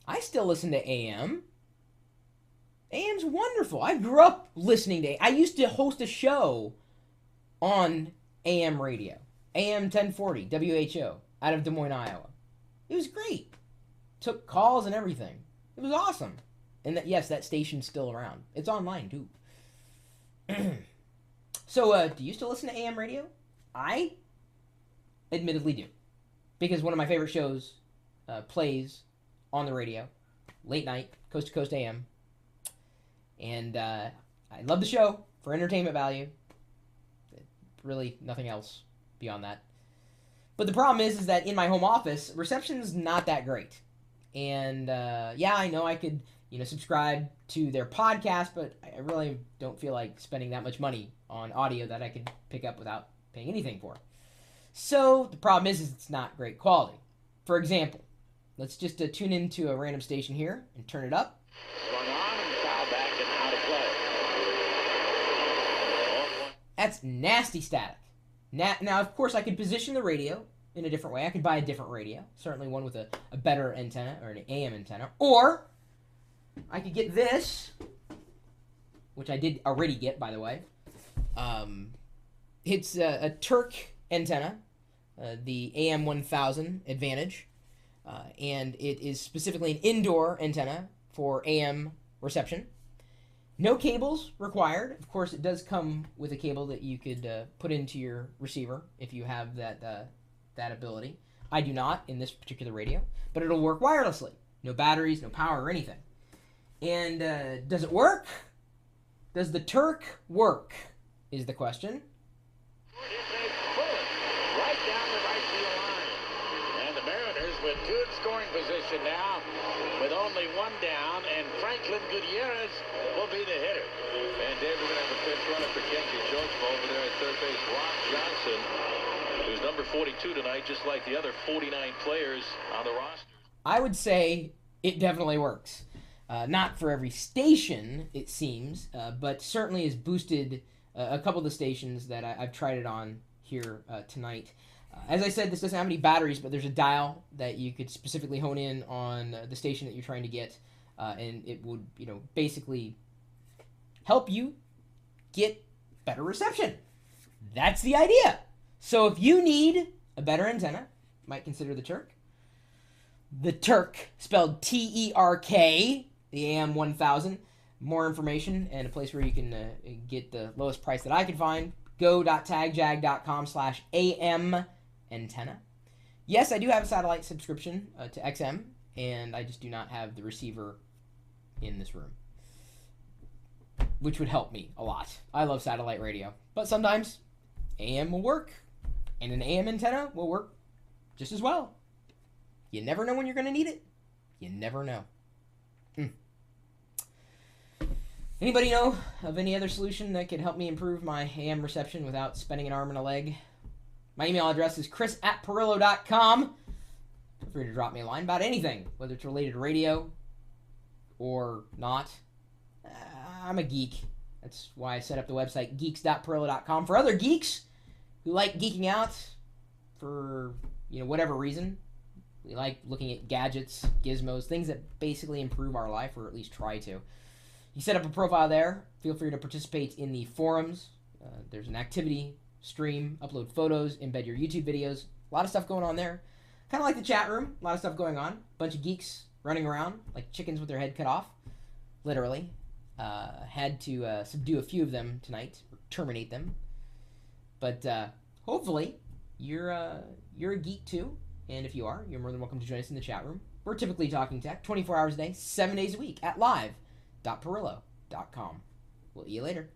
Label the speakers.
Speaker 1: I still listen to AM. AM's wonderful. I grew up listening to. I used to host a show on AM radio, AM 1040 WHO, out of Des Moines, Iowa. It was great. Took calls and everything. It was awesome. And that, yes, that station's still around. It's online too. So, do you still listen to AM radio? I admittedly do, because one of my favorite shows plays on the radio, late night, coast to coast AM, and I love the show for entertainment value. Really, nothing else beyond that. But the problem is that in my home office, reception's not that great. And yeah, I know I could, subscribe to their podcast, but I really don't feel like spending that much money on audio that I could pick up without paying anything for. So the problem is it's not great quality. For example, let's just tune into a random station here and turn it up.
Speaker 2: Swung on and foul back and out of play.
Speaker 1: That's nasty static. Now, of course, I could position the radio in a different way. I could buy a different radio, certainly one with a better antenna or an AM antenna. Or I could get this, which I did already get, by the way. It's a Turk antenna, the AM 1000 Advantage, and it is specifically an indoor antenna for AM reception. No cables required. Of course, it does come with a cable that you could put into your receiver if you have that ability. I do not in this particular radio, but it'll work wirelessly. No batteries, no power, or anything. And does it work? Does the Turk work? Is the question.
Speaker 2: It's a bullet right down the right field line. And the Mariners with two in scoring position now, with only one down, and Franklin Gutierrez will be the hitter.
Speaker 3: And Dave, we're going to have a pitch runner for Kenji Joshua over there at third base. Rob Johnson, who's number 42 tonight, just like the other 49 players on the roster.
Speaker 1: I would say it definitely works. Not for every station, it seems, but certainly has boosted a couple of the stations that I've tried it on here tonight. As I said, this doesn't have any batteries, but there's a dial that you could specifically hone in on the station that you're trying to get, and it would, basically help you get better reception. That's the idea. So if you need a better antenna, you might consider the Turk. The Turk, spelled T-E-R-K, the AM 1000. More information and a place where you can get the lowest price that I could find, go.tagjag.com/AM antenna. Yes, I do have a satellite subscription to XM, and I just do not have the receiver in this room, which would help me a lot. I love satellite radio, but sometimes AM will work, and an AM antenna will work just as well. You never know when you're going to need it. You never know. Anybody know of any other solution that could help me improve my AM reception without spending an arm and a leg? My email address is chris@perillo.com. Feel free to drop me a line about anything, whether it's related to radio or not. I'm a geek. That's why I set up the website geeks.perillo.com for other geeks who like geeking out for, whatever reason. We like looking at gadgets, gizmos, things that basically improve our life, or at least try to. You set up a profile there. Feel free to participate in the forums. There's an activity stream, upload photos, embed your YouTube videos. A lot of stuff going on there. Kind of like the chat room. A lot of stuff going on. Bunch of geeks running around like chickens with their head cut off. Literally. Had to subdue a few of them tonight, or terminate them. But hopefully you're a geek too. And if you are, you're more than welcome to join us in the chat room. We're typically talking tech 24 hours a day, 7 days a week at live.perillo.com. We'll see you later.